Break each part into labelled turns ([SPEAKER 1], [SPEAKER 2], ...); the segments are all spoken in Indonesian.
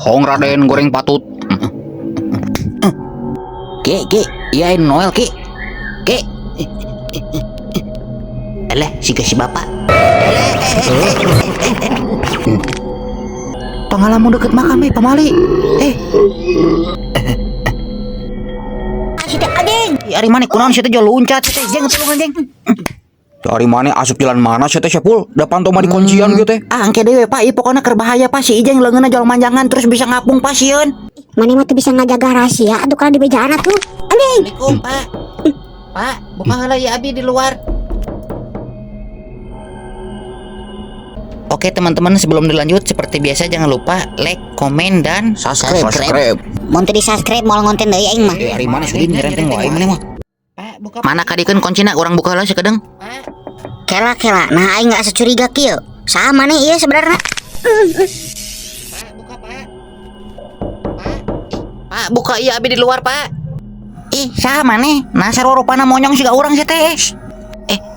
[SPEAKER 1] Hong Raden goreng patut.
[SPEAKER 2] Ki, iyain Noel ki. Alah, si bapak. Pengalaman deket makam pamali. Asita anjing. Ari mana kunaon situ jual luncat situ jeung tulungan jeung.
[SPEAKER 1] Dari mana asup jalan mana sih teh Syapul? Depan toma di kuncian gitu teh.
[SPEAKER 2] Engke dewe Pak, ieu pokona keur bahaya Pak si Ijeng leungeunna jual manjangan terus bisa ngapung pasieun.
[SPEAKER 3] Mana mah tuh bisa ngajaga rahasia atuh kalau di bejana tuh. Anjing.
[SPEAKER 2] Assalamualaikum Pak. Pak, buka heula ya abi di luar. Oke teman-teman, sebelum dilanjut seperti biasa jangan lupa like, komen dan subscribe.
[SPEAKER 3] Mun teu di-subscribe moal ngonten deui aing mah.
[SPEAKER 1] Dari mana sih nyerenteng wae mana mah?
[SPEAKER 2] Pak, buka. Mana kadikeun kuncina urang buka heula sakedeung.
[SPEAKER 3] Kela, nah aing nggak asa curiga kieu. Saha maneh ieu sebenarnya?
[SPEAKER 2] Pak, buka Pak. Pak, buka ieu abi di luar Pak. Ih, saha maneh? Nah sarua-rupana monyong siga urang sia teh.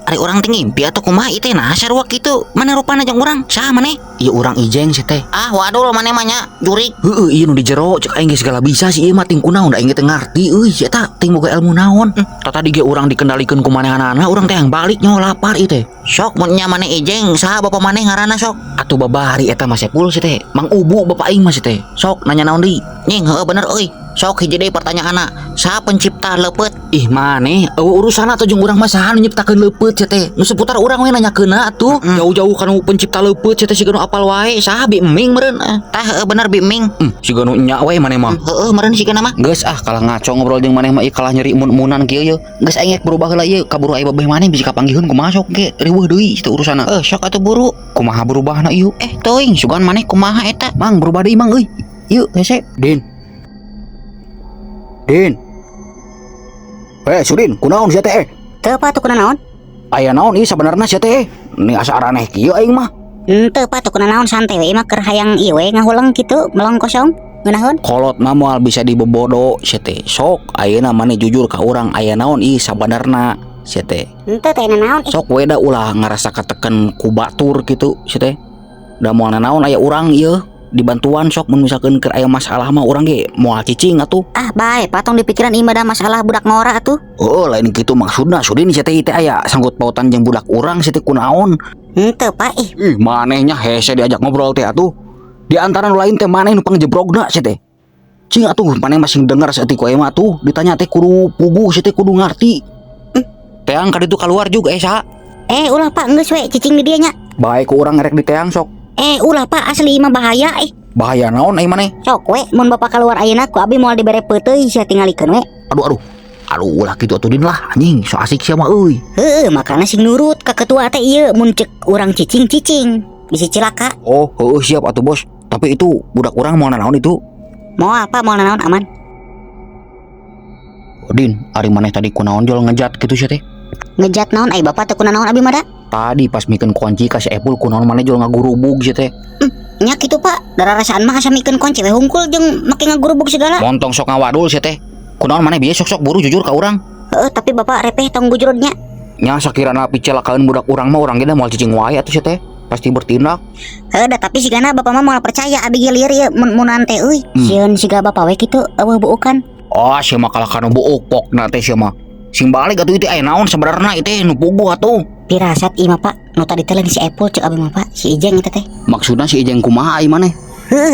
[SPEAKER 2] Ari urang teh ngimpi atuh kumaha ieu teh nah sarua kitu. Mana rupana jeung urang? Saha maneh?
[SPEAKER 1] Ieu urang Ijeng sih teh.
[SPEAKER 2] Ah, waduh maneh mah nya jurig.
[SPEAKER 1] Heeh, ieu nu di jero cek aing ge segala bisa sih ieu mah ting kunaon da aing teh ngarti euy eta ting boga ilmu naon. Tadi ge urang dikendalikeun ku manehanana urang teh yang balik nyaho lapar ieu teh.
[SPEAKER 2] Sok mun nya maneh Ijeng, saha bapak maneh ngaranna sok?
[SPEAKER 1] Atuh babari eta mah Sepul sih teh. Mang Ubu bapak aing mah sih teh. Sok nanya naon deui?
[SPEAKER 2] Nying heueuh bener euy. Sok hiji deui pertanyaanna, saha pencipta leupeut?
[SPEAKER 1] Ih maneh, urusan atuh jeung urang mah saha nu nyiptakeun leupeut sia teh. Nu seputar urang we nanyakeunna atuh. Jauh-jauh kana pencipta leupeut sia teh siga nu apal wae. Saha Bi Eming meureun?
[SPEAKER 2] Tah heueuh bener Bi Eming.
[SPEAKER 1] Siga nu nya we maneh mah.
[SPEAKER 2] Heueuh meureun sigana mah.
[SPEAKER 1] Geus kalah ngaco ngobrol jeung maneh mah ieu kalah nyeri mun-munan kieu ye. Geus aing rek berubah heula ieu kaburu aya babeh maneh bisa kapanggihun kumaha sok ge riweuh deui teu urusanna.
[SPEAKER 2] Sok atuh buru.
[SPEAKER 1] Kumaha berubahna ieu?
[SPEAKER 2] Teuing sugan maneh kumaha eta?
[SPEAKER 1] Mang berubah deui mang euy. Ieu hese. Din. Sudin, kunaon sia teh?
[SPEAKER 3] Teu pa tuh kunaon?
[SPEAKER 1] Aya naon ieu sabenerna sia teh? Ni asa araneh kieu aing mah.
[SPEAKER 3] Teu pa tuh kunaon santai we mah keur hayang ieu we ngahuleng kitu melong kosong. Ngeunaheun?
[SPEAKER 1] Kolot mah moal bisa dibobodo sia teh. Sok ayeuna maneh jujur ka urang aya naon ieu sabenerna sia teh.
[SPEAKER 3] Henteu teh naon?
[SPEAKER 1] Sok we da ulah ngarasa kateken ku batur kitu sia teh. Da moal naon aya urang ieu dibantuan sok mun misalkeun keur aya masalah mah urang ge moal cicing atuh.
[SPEAKER 3] Ah bae patong dipikiran ieu ada masalah budak ngora atuh.
[SPEAKER 1] Oh lain kitu maksudna Sudin sia teh aya sanggut pautan jeung budak urang sia teh kunaon?
[SPEAKER 3] Henteu pa ih.
[SPEAKER 1] Manehnya hese diajak ngobrol teh atuh. Di antara nu lain teh maneh nu pangjebrogna sia teh. Cing atuh maneh masih denger saeutik wae mah atuh ditanya teh kudu puguh sia teh kudu ngarti. Teang ka ditu keluar juga saha?
[SPEAKER 3] Ulah Pak geus we cicing di dieu nya.
[SPEAKER 1] Bae ku urang ngerek di teang sok.
[SPEAKER 3] Ulah Pak asli mah bahaya
[SPEAKER 1] Bahaya naon ai maneh?
[SPEAKER 3] Sok we mun bapak keluar ayeuna ku abi moal dibere peuteuy sia tingalikeun we.
[SPEAKER 1] Aduh ulah kitu atuh Din lah anjing so asik sia mah euy.
[SPEAKER 3] Makana sing nurut ka ketua teh ieu mun ceuk urang cicing bisa cilaka.
[SPEAKER 1] Oh heueuh siap atuh bos. Tapi itu budak urang mau naon itu?
[SPEAKER 3] Mau apa mau naon aman.
[SPEAKER 1] Din, ari maneh tadi kunaon jol ngejat kitu sia teh?
[SPEAKER 3] Ngejat naon ai bapak teh kunaon abi mah da?
[SPEAKER 1] Tadi pas mikeun kunci ka si Epul kunaon maneh jol ngagurubug sia teh.
[SPEAKER 3] Nya kitu Pak, dararasaan mah asa mikeun kunci we hungkul jeung make ngagurubug segala.
[SPEAKER 1] Montong sok ngawadul sia teh. Kunaon maneh bieu sok buru jujur ka urang.
[SPEAKER 3] Tapi bapak repeh tong bujurnya.
[SPEAKER 1] Nya sakirana picelakaan budak urang mah urang ge da moal cicing wae atuh sia teh. Pasti bertindak.
[SPEAKER 3] Da tapi sigana bapak mah moal percaya abi ge lieur ieu mun teh euy. Sieun siga bapak we kitu eueuh buukan.
[SPEAKER 1] Oh, sia mah kalah kana buuk pokna teh sia mah. Sing balik atuh itu aya naon sebenarnya itu nu puguh atuh.
[SPEAKER 3] Pirasat ieu mah Pak, nu tadi teh lain si Epul ceuk abi mah Pak, si Ijeng eta teh.
[SPEAKER 1] Maksudna si Ijeng kumaha ai maneh?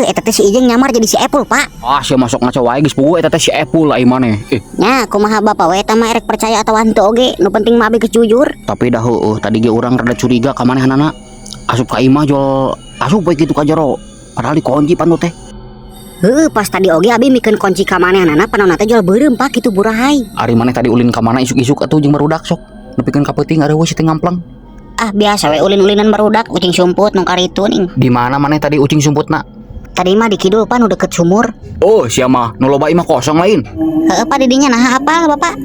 [SPEAKER 3] Eta teh si Ijeng nyamar jadi si Epul Pak.
[SPEAKER 1] Sia masuk ngaco wae geus puguh eta teh si Epul ai maneh.
[SPEAKER 3] Nya kumaha bapak we eta mah erek percaya atawa henteu oge, nu penting mah abi geus jujur.
[SPEAKER 1] Tapi dah heueuh tadi ge urang rada curiga ka manehanana. Asup ka imah jol asup we kitu ka jero. Padahal dikunci panu teh.
[SPEAKER 3] Pas tadi oge abi mikeun kunci ka manehanana panaonna teh jual beureum Pak kitu burahay.
[SPEAKER 1] Ari maneh tadi ulin ka mana isuk-isuk atuh jeung barudak sok. Nepikeun ka peuting areueuh si teh ngamplang.
[SPEAKER 3] Biasa we ulin-ulinan barudak ucing sumput nu karitu ning.
[SPEAKER 1] Di mana maneh tadi ucing sumputna?
[SPEAKER 3] Tadi mah di kidul Pak nu deket sumur.
[SPEAKER 1] Oh, sia mah nu loba imah kosong lain.
[SPEAKER 3] Pak di dinya naha apal Bapak?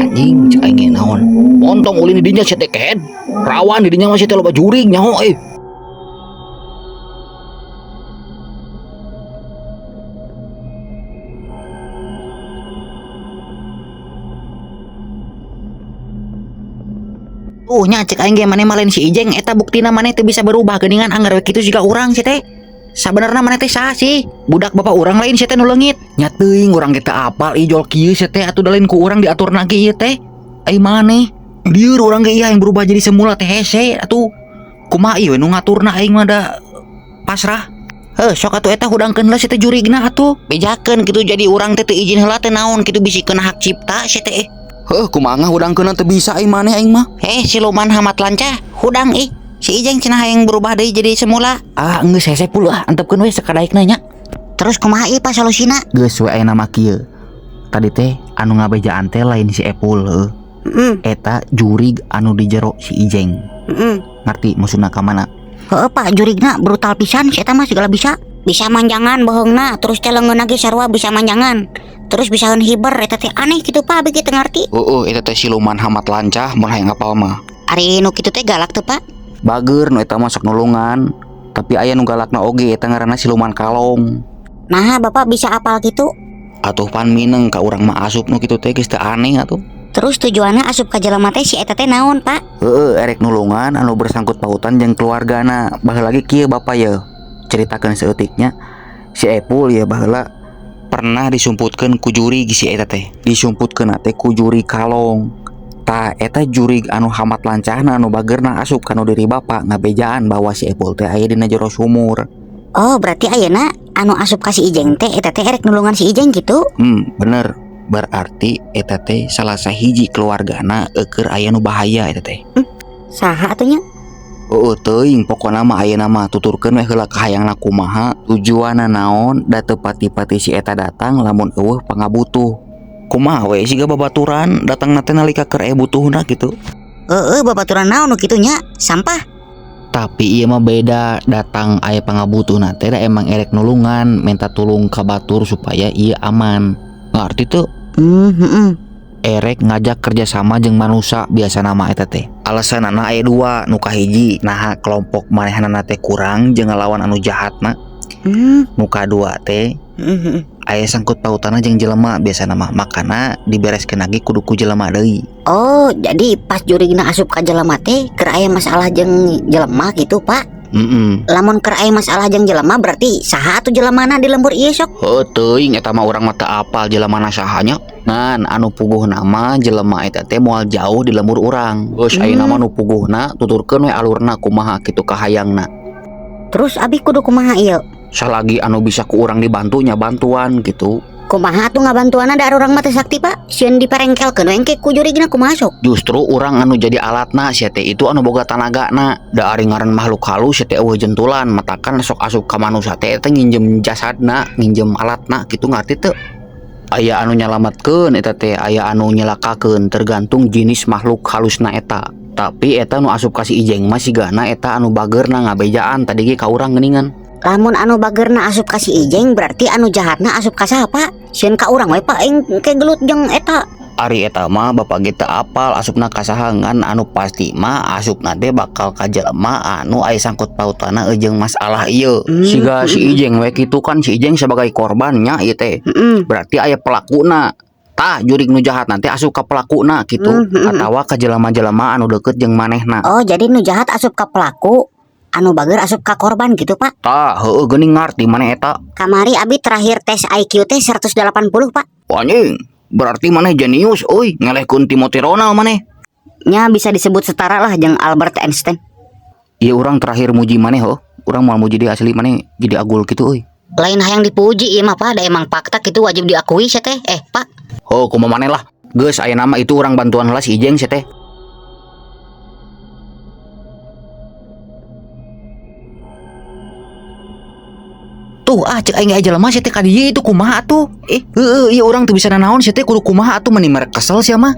[SPEAKER 1] Anjing cek aing naon. Pontong ulin di dinya sia teh ked. Rawan di dinya mah sia teh loba jurig nyaho
[SPEAKER 2] Nya cek aing ge maneh mah lain si Ijeng eta buktina maneh teu bisa berubah geuningan anggar we kitu siga urang sia teh. Sabenerna maneh teh saha sih? Budak bapak urang lain sia teh nu leungit.
[SPEAKER 1] Nya teuing urang kita apal ijol kieu sia teh atuh da lain ku urang diaturna ge ieu teh.
[SPEAKER 2] Ai maneh?
[SPEAKER 1] Lieur urang ge iya yang berubah jadi semula teh hese atuh. Kumaha ieu nu ngaturna aing mah da pasrah.
[SPEAKER 2] Heuh, sok atuh eta hudangkeun heula sia teh jurigna atuh. Bejakeun kitu jadi urang teh teu izin heula teh naon kitu bisikeun hak cipta sia teh.
[SPEAKER 1] Heuh kumaha ngahudangkeunna teu bisa aing maneh aing mah.
[SPEAKER 2] Siluman hamat lancah, hudang si Ijeng cenah yang berubah deui jadi semula.
[SPEAKER 1] Ah geus hese puluh antepkeun we sakadaekna nya.
[SPEAKER 3] Terus kumaha ieu Pak solusina?
[SPEAKER 1] Geus we aya nama kieu. Tadi teh anu ngabejaan teh lain si Epul heuh. Eta jurig anu di jero si Ijeng. Ngerti maksudna ka mana?
[SPEAKER 3] Heeh Pak, jurigna brutal pisan si eta mah segala bisa. Bisa manjangan bohongna, terus telengeuna ge sarua bisa manjangan. Terus bisa hiber eta teh aneh kitu Pak, begitu ngarti.
[SPEAKER 1] Eta teh siluman hamat lancah mun hayang apal mah.
[SPEAKER 3] Ari nu kitu teh galak teu Pak?
[SPEAKER 1] Bager nu eta mah sok nulungan. Tapi aya nu galakna oge eta ngaranna siluman kalong.
[SPEAKER 3] Nah, Bapak bisa apal gitu?
[SPEAKER 1] Atuh pan mineng ka urang mah asup nu kitu teh geus teu aneh atuh.
[SPEAKER 3] Terus tujuanna asup ka jelema teh si eta teh naon, Pak?
[SPEAKER 1] Erek nulungan anu bersangkut pautan jeung keluargana. Baheula lagi kieu Bapak ye. Ceritakeun saeutiknya. Si Epul ya baheula pernah disumputkeun ku jurig si eta teh. Disumputkeun teh ku jurig kalong. Ta eta jurig anu hamat lancahna anu bagerna asup kana diri Bapak ngabejaan bahwa si Epul teh aya dina jero sumur.
[SPEAKER 3] Oh, berarti ayeuna anu asup ka si Ijeng teh eta teh erek nulungan si Ijeng gitu?
[SPEAKER 1] Bener. Berarti eta teh salah sahiji keluargana keur aya nu bahaya eta teh.
[SPEAKER 3] Saha atuh nya?
[SPEAKER 1] Teuing pokona mah ayeuna mah tuturkeun we heula kahayangna kumaha, tujuanna naon, da teu pati-pati si eta datang lamun eueuh pangabutuh. Kumaha we siga babaturan datangna teh nalika keur aya butuhna kitu.
[SPEAKER 3] Babaturan naon nu kitu nya? Sampah.
[SPEAKER 1] Tapi ieu mah beda, datang aya pangabutuhna teh da emang erek nulungan, minta tulung ka batur supaya ieu aman. Ngarti tuh? Erek ngajak kerjasama jeung manusia biasa nama eta teh. Alasanna aya dua, nu kahiji naha kelompok manehanana teh kurang jeung ngalawan anu jahatna. Nu kadua teh aya sangkut pautana jeung jelema biasa nama, makana dibereskeun lagi kudu ku jelema deui.
[SPEAKER 3] Oh, jadi pas jurigna asup ka jelema teh keur aya masalah jeung jelema gitu, Pak? Lamun keur aya masalah jeung jelema berarti saha atuh jelemana di lembur ieu sok?
[SPEAKER 1] Teuing eta mah urang mah teu apal jelemana sahanya. Ngan anu puguh nama jelema eta teh moal jauh di lembur urang. Geus ayeuna mah nu puguhna tuturkeun we alurna kumaha kitu kahayangna.
[SPEAKER 3] Terus abi kudu kumaha ieu?
[SPEAKER 1] Salagi anu bisa ku urang dibantunya bantuan gitu.
[SPEAKER 3] Kumaha atuh ngabantuanna da urang mah teu sakti Pak? Sieun diperengkelkeun we engke ku jurigna kumaha sok?
[SPEAKER 1] Justru urang anu jadi alatna sia teh itu anu boga tanagana. Da ari ngaran makhluk halus sia teh eueuh jentulan, matakan sok asup ka manusia teh nginjem jasadna, nginjem alatna kitu ngarti teu? Aya anu nyalametkeun eta teh, aya anu nyelakakeun, tergantung jenis makhluk halusna eta. Tapi eta nu asup ka si Ijeng mah sigana eta anu bageurna ngabejaan tadi ge ka urang geuningan.
[SPEAKER 3] Lamun anu bageurna asup ka si Ijeng berarti anu jahatna asup ka saha Pak? Sieun ka urang we Pak engke gelut jeung eta.
[SPEAKER 1] Ari eta mah Bapak kita apal asupna ka saha ngan anu pasti mah asupna teh bakal ka jelema anu aya sangkut pautana jeung masalah ieu. Siga si Ijeng we kitu kan, si Ijeng sebagai korbannya ieu teh. Berarti aya pelakuna. Tah jurig nu jahat nanti asup ka pelakuna kitu atawa ka jelema-jelema anu deukeut jeung manehna.
[SPEAKER 3] Oh, jadi nu jahat asup ka pelaku, anu bageur asup ka korban gitu Pak?
[SPEAKER 1] Tah heueuh geuning ngarti maneh eta.
[SPEAKER 3] Kamari abi terakhir tes IQ teh 180 Pak.
[SPEAKER 1] Anjing, berarti maneh jenius euy, ngelehkeun Timothy Ronald maneh.
[SPEAKER 3] Nya bisa disebut setara lah jeung Albert Einstein.
[SPEAKER 1] Ieu urang terakhir muji maneh heuh. Urang moal muji dia asli maneh jadi agul kitu euy.
[SPEAKER 3] Lain hayang dipuji ieu mah Pak, da emang fakta kitu wajib diakui sia teh. Pak.
[SPEAKER 1] Oh, kumaha maneh lah. Geus aya nama itu urang bantuan heula si Ijeng sia teh. Tuh cek aing aya jelema sia teh ka dieu itu kumaha atuh? Ieu urang teu bisa nanaon sia teh kudu kumaha atuh meni merek kesel sia mah.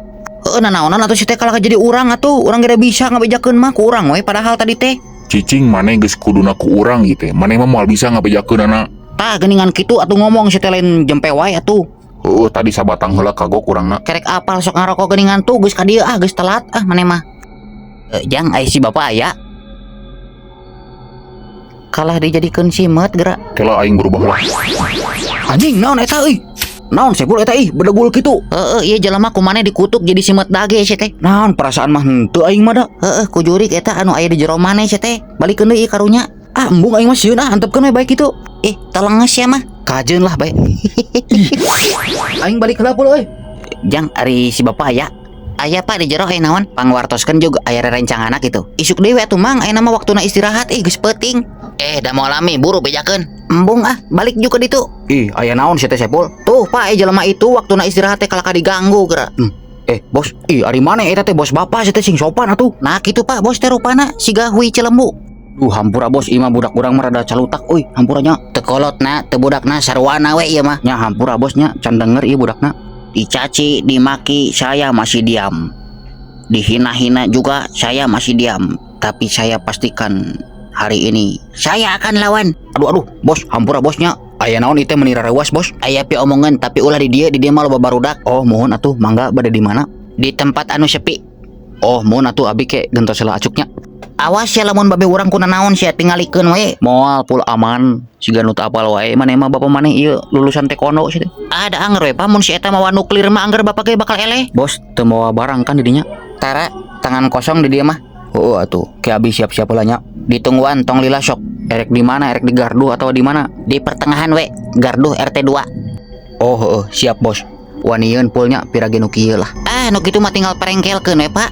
[SPEAKER 1] Nanaonan atuh sia teh kalau jadi urang atuh, urang geus bisa ngabejakeun mah ku urang we padahal tadi teh.
[SPEAKER 4] Cicing maneh geus kuduna ku urang ieu teh. Maneh mah moal bisa ngabejakeunana.
[SPEAKER 1] Tah geuningan kitu atuh ngomong sia teh lain jempe wae atuh.
[SPEAKER 4] Tadi sabatang heula kagok urangna.
[SPEAKER 1] Kerek apal sok ngarokok geuningan tuh geus ka dieu geus telat maneh mah. Jang aya si bapak aya. Kalah dijadikeun simet geura.
[SPEAKER 4] Kela aing berubah lah.
[SPEAKER 1] Anjing naon eta euy? Naon sebul eta bedegul kitu?
[SPEAKER 2] Ieu jelema kumaneh dikutuk jadi simet dage sia teh.
[SPEAKER 1] Naon perasaan mah henteu aing mah da.
[SPEAKER 2] Ku jurig eta anu aya di jero maneh sia teh. Balikeun deui karunya.
[SPEAKER 1] Ah, embung aing mah sieun hantepkeun we baik itu.
[SPEAKER 2] Tolong nges ya mah.
[SPEAKER 1] Kajeun lah baik. Aing balik heula pul euy.
[SPEAKER 2] Jang ari si bapak ya. Aya pak di jero naon pangwartoskeun juga aya rerencangan anak gitu. Isuk dewe atuh mang aya nama waktuna istirahat geus peuting. Da mau lami buru bejakeun. Embung balik juga ditu.
[SPEAKER 1] Ih, aya naon si teh Sepul?
[SPEAKER 2] Tuh pak jelema itu waktuna istirahat teh kalaka diganggu geura.
[SPEAKER 1] Bos, ari mana eta teh bos bapak si teh sing sopan atuh.
[SPEAKER 2] Nah kitu pak bos teh rupana siga hui Cilembu.
[SPEAKER 1] Duh, hampura bos, ieu mah budak urang mah rada calutak euy, hampuranya.
[SPEAKER 2] Teu kolotna teu budakna sarwana we ieu mah.
[SPEAKER 1] Nya hampura bosnya, can denger ieu budakna.
[SPEAKER 2] Dicaci, dimaki, saya masih diam. Dihina-hina juga, saya masih diam. Tapi saya pastikan hari ini saya akan lawan.
[SPEAKER 1] Aduh, bos, hampura bosnya. Aya naon ieu teh meuni rarewas bos?
[SPEAKER 2] Aya pi omongan tapi ulah di dia mah loba barudak.
[SPEAKER 1] Oh, mohon atuh, mangga bade di mana?
[SPEAKER 2] Di tempat anu sepi.
[SPEAKER 1] Oh, mohon atuh abi ke gentos heula acuknya.
[SPEAKER 2] Awas ya lamun babe urang kuna naon sia tingalikeun we.
[SPEAKER 1] Moal pul aman, siga nu teu apal wae maneh mah bapak maneh ieu lulusan taekwondo sih teh.
[SPEAKER 2] Ada anger we pa mun si eta mawa nuklir mah anger bapak ge bakal eleh.
[SPEAKER 1] Bos, teu mawa barang kan di dinya.
[SPEAKER 2] Tara tangan kosong di dia mah.
[SPEAKER 1] Oh, atuh, ke abi siap-siap heula nya.
[SPEAKER 2] Ditungguan tong lila sok.
[SPEAKER 1] Erek di mana? Erek di gardu atau di mana?
[SPEAKER 2] Di pertengahan we, gardu RT 2.
[SPEAKER 1] Oh, heueuh, siap bos. Wanieun pulnya pirage nu kieu lah.
[SPEAKER 2] Nu kitu mah tinggal perengkelkeun we, Pak.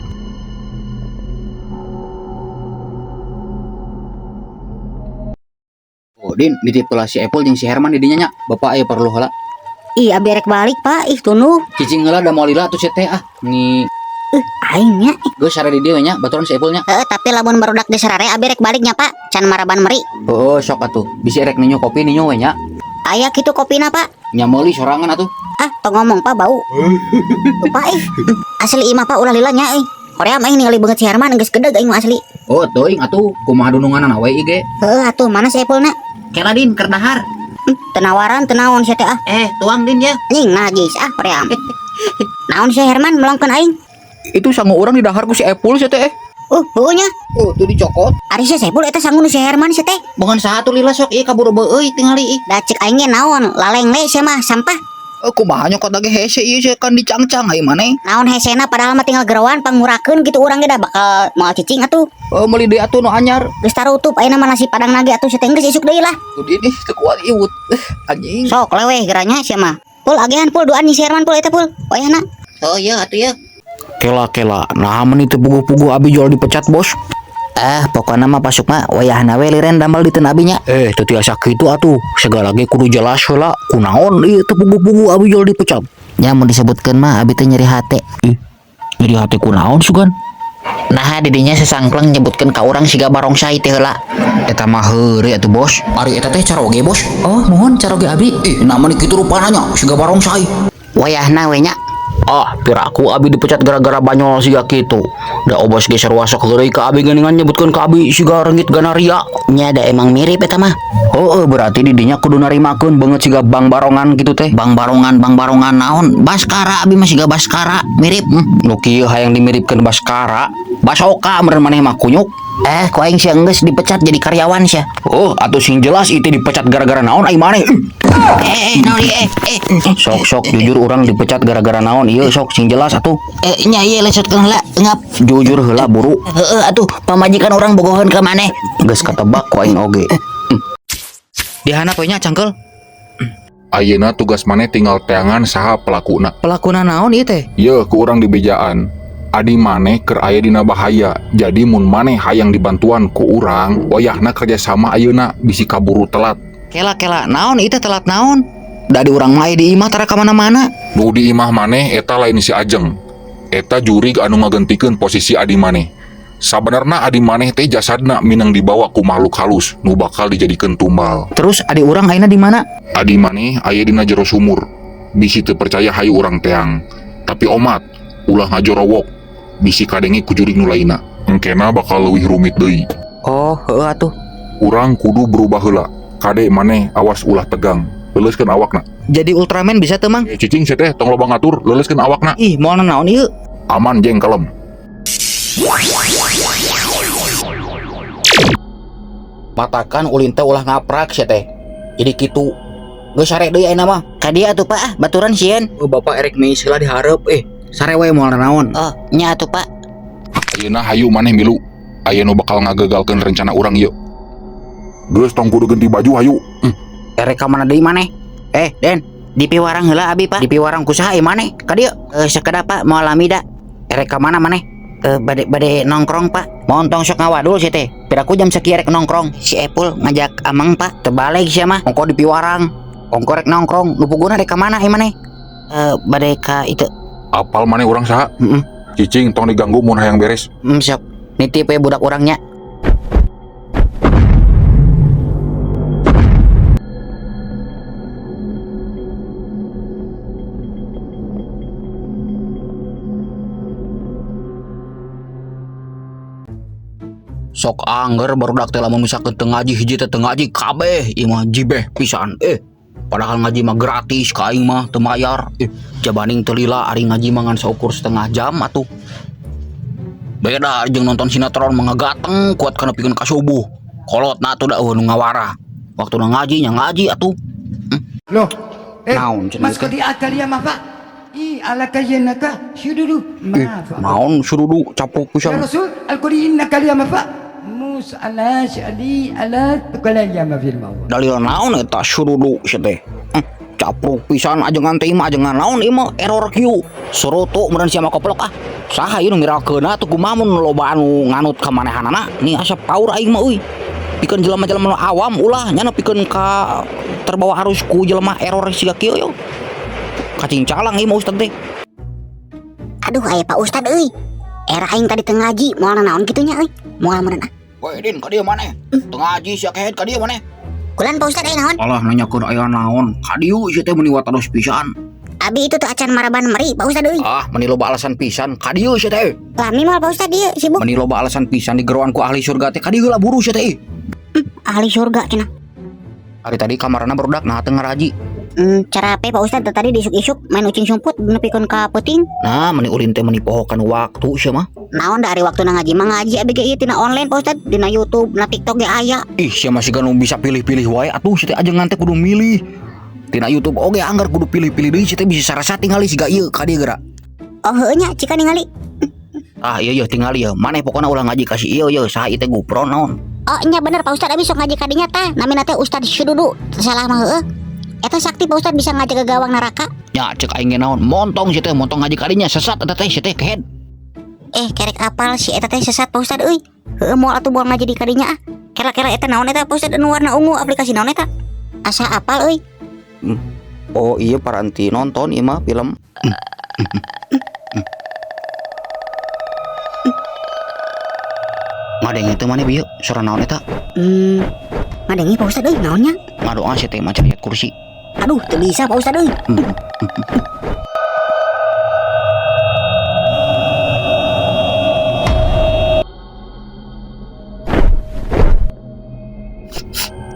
[SPEAKER 1] Oh, Din, nitip heula si Epul jeung si Herman di dinya nya. Bapak aya perlu heula.
[SPEAKER 3] Ih, abi rek balik pak. Ih tunu.
[SPEAKER 1] Cicing heula da moal lila atuh si teh Ni
[SPEAKER 3] Aingnya.
[SPEAKER 1] geus sare di dieu nya, baturan si Epulnya.
[SPEAKER 3] Tapi lamun barudak desarare abi rek baliknya pak. Can maraban meri.
[SPEAKER 1] Oh, sok atuh. Bisi erek ninyo kopi ninyo we nya.
[SPEAKER 3] Aya kitu kopina pak.
[SPEAKER 1] Nya meuli sorangan atuh.
[SPEAKER 3] Tong ngomong pak bau. Pak asli imah pak ulah lilanya Korea mah ningali banget si Herman geus gedeg aing mah asli.
[SPEAKER 1] Oh, teuing atuh, kumaha dununganna we ieu ge.
[SPEAKER 3] Atuh mana si Epulna?
[SPEAKER 2] Kela Din keur dahar.
[SPEAKER 3] Tenawaran tenaon sia teh
[SPEAKER 2] Tuang Din ya.
[SPEAKER 3] Anjing najis Korea. Naon si Herman melongkeun aing?
[SPEAKER 1] Itu sangu urang didahar ku si Epul sia teh.
[SPEAKER 3] Heunya.
[SPEAKER 1] Oh, tuh dicokot.
[SPEAKER 3] Ari si Epul eta sangun si Herman sia teh.
[SPEAKER 2] Bongan satu lila sok ieu kaburu beueuy tingali
[SPEAKER 3] Da cek aing ge naon? Laleng le sia mah sampah.
[SPEAKER 1] Kumaha nyokot lagi hese ieu sia kan dicangcang ai maneh.
[SPEAKER 3] Naon hesena padahal mah tinggal gerawan pangmurakeun gitu urang ge da bakal moal cicing atuh.
[SPEAKER 1] Oh, meuli deui atuh nu anyar.
[SPEAKER 3] Geus tarutup ayeuna mah nasi padang nage atuh sia teh geus isuk deui lah.
[SPEAKER 1] Tuh di teu kuat ieu. Anjing.
[SPEAKER 3] Sok leweh geranya sia mah. Pul agehan pul duaan si Herman pul eta pul. Wayahna.
[SPEAKER 2] Oh iya atuh ya.
[SPEAKER 1] Kela, nah men itu pugu-pugu abi jual dipecat bos.
[SPEAKER 2] Pokoknya mah pasuk mah wayahna we liren dambal diteun abinya.
[SPEAKER 1] Teu tiasa kitu atuh. Segala ge kudu jelas heula kunaon ieu teu pugu-pugu abi jual dipecat.
[SPEAKER 2] Ya mau disebutkeun mah abi teh nyeri hate.
[SPEAKER 1] Jadi hati kunaon sugan?
[SPEAKER 2] Nah didinya sesangkleng nyebutkeun ka urang siga barongsai teh heula.
[SPEAKER 1] Eta mah heureuy atuh bos. Ari eta teh caroge bos.
[SPEAKER 2] Oh mohon caroge abi.
[SPEAKER 1] Namun kitu rupana nya siga barongsai.
[SPEAKER 2] Wayahna we nya.
[SPEAKER 1] Piraku abi dipecat gara-gara banyol siga kitu. Da obos ge sarua sok heureuy ka abi geuningan nyebutkeun ka abi siga reungit ganaria.
[SPEAKER 2] Nya da emang mirip eta mah.
[SPEAKER 1] Berarti di dinya kudu narimakeun beungeut siga bang barongan gitu teh.
[SPEAKER 2] Bang barongan naon? Baskara abi mah siga Baskara mirip.
[SPEAKER 1] Nu kieu hayang dimiripkeun Baskara. Basoka meureun maneh mah kunyuk.
[SPEAKER 2] Ku aing sia geus dipecat jadi karyawan sia.
[SPEAKER 1] Atuh sing jelas itu dipecat gara-gara naon ai maneh.
[SPEAKER 2] Naon ieu
[SPEAKER 1] Sok jujur urang dipecat gara-gara naon ieu sok sing jelas atuh.
[SPEAKER 2] Nya ieu lesotkeun heula ngap.
[SPEAKER 1] Jujur heula buru.
[SPEAKER 2] Atuh pamajikan urang bogoheun ka maneh.
[SPEAKER 1] Geus katebak ku aing oge. Dihana we nya cangkel.
[SPEAKER 4] Ayeuna tugas maneh tinggal teangan saha pelakuna.
[SPEAKER 1] Pelakuna naon ieu teh?
[SPEAKER 4] Ye ku urang di bejaan. Adi maneh keur aya dina bahaya. Jadi mun maneh hayang dibantuan ku urang, wayahna kerjasama ayeuna bisi kaburu telat.
[SPEAKER 2] Kela naon ieu teh telat naon?
[SPEAKER 1] Da di urang mah di imah tara ka mana-mana.
[SPEAKER 4] Nu di imah maneh eta lain si Ajeng. Eta jurig anu ngagentikeun posisi adi maneh. Sabenerna adi maneh teh jasadna minang dibawa ku makhluk halus nu bakal dijadikeun tumbal.
[SPEAKER 1] Terus adi urang ayeuna di mana?
[SPEAKER 4] Adi maneh aya dina jero sumur. Bisi teu percaya hayu urang teang. Tapi omat ulah ngajorowok. Bisi kadenge ku jurig nu lainna. Engkena bakal leuwih rumit deui.
[SPEAKER 1] Heueuh atuh.
[SPEAKER 4] Urang kudu berubah heula. Kade maneh awas ulah tegang. Leuleuskeun awakna.
[SPEAKER 1] Jadi Ultraman bisa teu mang?
[SPEAKER 4] Cicing teh tong loba ngatur, leuleuskeun awakna.
[SPEAKER 1] Ih, moal naon ieu?
[SPEAKER 4] Aman jeng kalem.
[SPEAKER 1] Patakan ulin teh ulah ngaprak sia teh. Jadi kitu. Geus sare deui ayeuna mah.
[SPEAKER 2] Ka dieu atuh Pak, baturan sieun.
[SPEAKER 1] Bapak erek meis heula dihareup sare we moal naon?
[SPEAKER 2] Nya atuh Pak.
[SPEAKER 4] Ayeuna hayu maneh milu. Aya nu bakal ngagagalkeun rencana urang ieu. Geus tong kudu ganti baju hayu.
[SPEAKER 1] Erek ka mana deui maneh?
[SPEAKER 2] Den, di piwarang heula abi Pak. Di piwarang kusaha maneh? Ka dieu. Sakedah Pak, mau lamida.
[SPEAKER 1] Erek ka mana maneh?
[SPEAKER 2] Bade nongkrong Pak. Montong sok ngawadul sih teh. Piraku jam sakieu rek nongkrong. Si Epul ngajak Amang Pak. Terbalik sia mah.
[SPEAKER 1] Ongko di piwarang. Ongko rek nongkrong. Nu puguna rek ka mana maneh?
[SPEAKER 2] Bade ka itu.
[SPEAKER 4] Apal maneh urang saha?
[SPEAKER 1] Heeh.
[SPEAKER 4] Cicing tong diganggu mun hayang beres.
[SPEAKER 2] Sok. Nitip we budak urangnya.
[SPEAKER 1] Sok angger barudak teh lamun misalkeun teu ngaji hiji teh teu ngaji kabeh ieu mah jibeh pisan. Padahal ngaji mah gratis ka aing mah teu mayar. Jabaning teu lila ari ngaji mah ngan saukur setengah jam atuh. Beda jeung nonton sinetron mah ngagateng kuat kana pikeun ka subuh. Kolotna atuh da nu ngawara. Waktuna ngaji nya ngaji atuh.
[SPEAKER 5] Loh,
[SPEAKER 1] Naon cenah
[SPEAKER 5] mas kau di akal ya mah Pak? Ala kayenaka, syududu, maaf.
[SPEAKER 1] Naon surudu capruk
[SPEAKER 5] Ya
[SPEAKER 1] pisan.
[SPEAKER 5] Rasul, al-Qur'an nakal ya mah Pak? Mus ala syadi ala tukalan ya mah fil maut.
[SPEAKER 1] Dalil naon eta surudu sia teh. Capruk pisan ajengan teh mah ajengan naon ieu mah error kieu. Surutu meureun sia mah koplok ah. Saha ieu nu ngirakeunna atuh kumaha mun loba anu nganut ka manehanana? Ni asap paur aing mah euy. Pikeun jelema-jelema nu awam ulah nya pikeun ka terbawa arus ku jelema error siga kieu yo. Kacing calang ieu mah ustad teh.
[SPEAKER 3] Aduh aya Pak Ustad euy. Era aing tadi teu ngaji, moal naon kitu nya euy. Moal meureun ah.
[SPEAKER 1] Weh Din, ka dieu maneh? Teu ngaji sia kehead ka dieu maneh?
[SPEAKER 3] Kulan Pak Ustad aya naon?
[SPEAKER 1] Alah nanyakeun aya naon? Ka dieu ieu teh meuni watados pisan.
[SPEAKER 3] Abi itu tuh acan maraban meri Pak Ustad euy.
[SPEAKER 1] Ah, meuni loba alasan pisan ka dieu sia teh.
[SPEAKER 3] Lami moal Pak Ustad dieu sibuk.
[SPEAKER 1] Meuni loba alasan pisan digeroan ku ahli surga teh ka dieu lah buru sia teh.
[SPEAKER 3] Ahli surga cenah.
[SPEAKER 1] Ari tadi kamarna barudak nah teu ngaraji.
[SPEAKER 3] Cara apa Pak Ustad tadi disuk-isuk main ucing sumput nepikeun ka peuting.
[SPEAKER 1] Nah, meuni ulin teh meuni pohokan waktu sia mah.
[SPEAKER 3] Naon da ari waktuna ngaji mah ngaji abi ge ieu tina online Pak Ustad, dina YouTube, na TikTok ge aya.
[SPEAKER 1] Ih, sia masih nu bisa pilih-pilih wae atuh sia teh ajengan teh kudu milih. Tina YouTube oge anggar kudu pilih-pilih deui sia teh bisa sarasa tingali siga ieu ka dieu geura.
[SPEAKER 3] Oh heuh nya cika ningali.
[SPEAKER 1] Ah, ieu tingali ya. Maneh pokona ulah ngaji ka si ieu saha ieu teh gupro naon.
[SPEAKER 3] Oh nya bener Pak Ustad abi sok ngaji ka dinya tah. Namina teh Ustad Syududu. Salah mah heueuh. Eta sakti Pak Ustad bisa ngajak ke gawang neraka.
[SPEAKER 1] Nya cek aing ge naon montong sia teh montong ngaji ka dinya sesat eta teh sia teh kehead.
[SPEAKER 3] Kerek apal si eta teh sesat Pak Ustad euy. Heueuh moal atuh moal ngaji di ka dinya ah. Kela-kela eta naon eta Pak Ustad anu warna ungu aplikasi naon eta? Asa apal euy.
[SPEAKER 1] Oh iya paranti nonton ieu mah film. Ngadeng itu mana bieu suara naon eta?
[SPEAKER 3] Ngadengi Pak Ustad euy naonnya?
[SPEAKER 1] Ngadoa sia teh maca ayat kursi.
[SPEAKER 3] Aduh teu bisa Pak Ustad euy.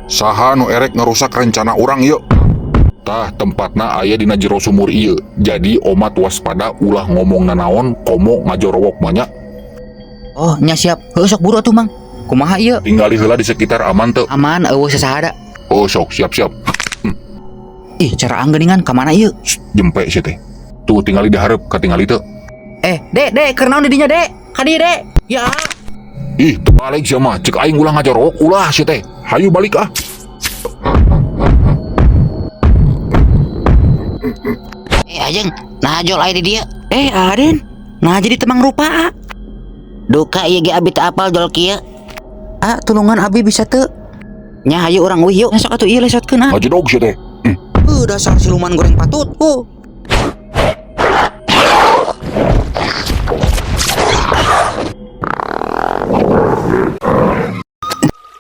[SPEAKER 4] Saha nu erek ngerusak rencana orang ieu? Tah tempatna aya dina jero sumur ieu. Jadi omat waspada ulah ngomong nanaon komo ngajorowok banyak.
[SPEAKER 2] Oh, nya siap. Heuh sok buru atuh Mang. Kumaha ieu?
[SPEAKER 4] Tinggali heula di sekitar aman teu?
[SPEAKER 2] Aman eueuh sasaha da.
[SPEAKER 4] Oh sok siap-siap.
[SPEAKER 2] Ih, cara anggeningan ka mana ieu?
[SPEAKER 4] Jempe sih teh. Tuh tinggali diharap katingali teu.
[SPEAKER 2] Dek, keur naon di dinya, Dek? Ka dieu, Dek. Ya.
[SPEAKER 4] Ih terbalik sia mah cek aing ulah ngajorowok ulah sih teh. Hayu balik ah.
[SPEAKER 2] Ajeng, nah jol aya di dieu. Aden. Nah jadi temang rupa. Duka ieu ge abi teu apal jol kieu. Tulungan abi bisa teu? Nya hayu urang wih yuk, sok atuh ieu lesotkeun ah.
[SPEAKER 4] Ngajedog sih teh.
[SPEAKER 1] Dasar siluman goreng patut.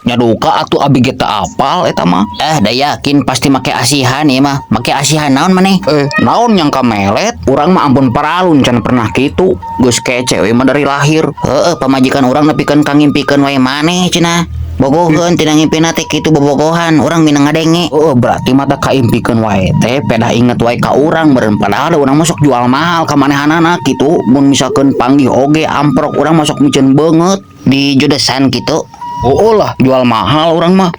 [SPEAKER 1] Nyaduka atuh abi ge teu apal eta mah.
[SPEAKER 2] Da yakin pasti make asihan ieu mah. Make asihan naon maneh?
[SPEAKER 1] Naon nyangka melet, urang mah ampun paralun can pernah kitu. Geus kece we mah dari lahir.
[SPEAKER 2] Heeh, pamajikan urang nepikeun kangimpikeun wae maneh cenah. Bogoheun tina ngimpina teh kitu bobogohan, urang minang ngadenge.
[SPEAKER 1] Berarti mata kaimpikeun wae teh pedah inget wae ka urang meureun padahal urang masuk jual mahal ka manehanana kitu. Mun misalkeun panggih oge amprok urang masuk miceun beungeut
[SPEAKER 2] Di judesan kitu.
[SPEAKER 1] lah jual mahal urang mah.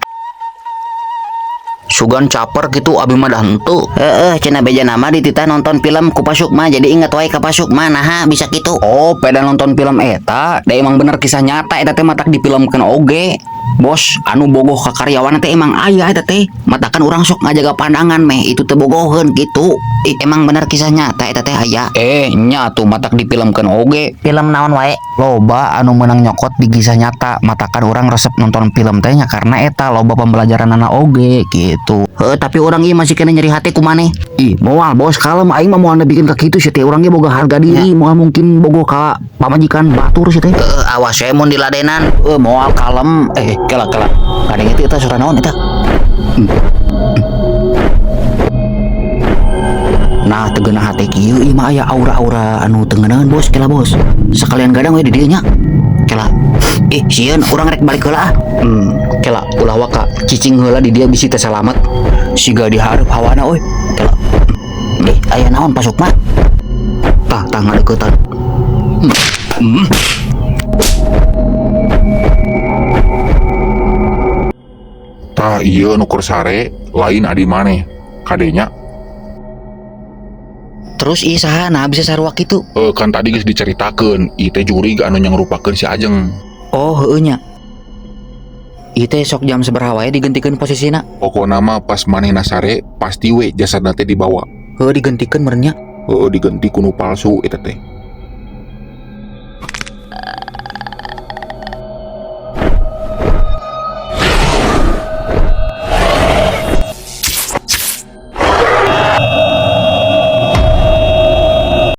[SPEAKER 1] sugan caper gitu abi mah dah henteu.
[SPEAKER 2] Cenah beja nama di tita nonton film ku Pasukma jadi inget wae ka Pasukma nah bisa gitu.
[SPEAKER 1] Oh, peda nonton film eta, da emang bener kisah nyata eta teh matak difilmkeun oge. Bos, anu bogoh ka karyawan teh emang aya eta teh. Matakan urang sok ngajaga pandangan meh, itu teh bogoheun gitu.
[SPEAKER 2] Emang bener kisah nyata eta teh aya.
[SPEAKER 1] Nya tuh matak difilmkeun oge.
[SPEAKER 2] Film naon wae?
[SPEAKER 1] Loba anu menang nyokot di kisah nyata, matakan orang resep nonton film tehnya karena eta loba pembelajaran anak oge gitu.
[SPEAKER 2] Tapi orang ieu masih kena nyeri hati ku maneh.
[SPEAKER 1] Ih, moal bos kalem aing mah moal bikin ka kitu sih teh urang ge boga harga diri, moal mungkin bogoh ka pamajikan batur sih teh.
[SPEAKER 2] Awas we mun diladenan.
[SPEAKER 1] Moal kalem. Kela. Kadang itu eta suara naon eta? Nah, tegeuna hate kieu ieu mah aya aura-aura anu tengeunaeun bos, kela bos. Sekalian gadang we di dieu nya. Kela.
[SPEAKER 2] Sieun urang rek balik heula.
[SPEAKER 1] Kela ulah waka cicing heula di dia bisi teh salamet. Siga dihareup hawana euy. Kela.
[SPEAKER 2] Aya naon Pasukma?
[SPEAKER 1] Tah ngadeuketan.
[SPEAKER 4] Tah iya nukur sare lain adi maneh kadenya.
[SPEAKER 2] Terus ieu saha nah bisa sarua kitu?
[SPEAKER 4] Kan tadi geus diceritakeun ieu teh jurig anu nyangrupakeun si Ajeng.
[SPEAKER 1] Oh heueuh nya. Ieu teh sok jam sabaraha wae digentikeun posisina?
[SPEAKER 4] Pokona mah pas manehna sare pasti we jasadna teh dibawa.
[SPEAKER 1] Digentikeun meureun nya.
[SPEAKER 4] Diganti kuno palsu eta teh.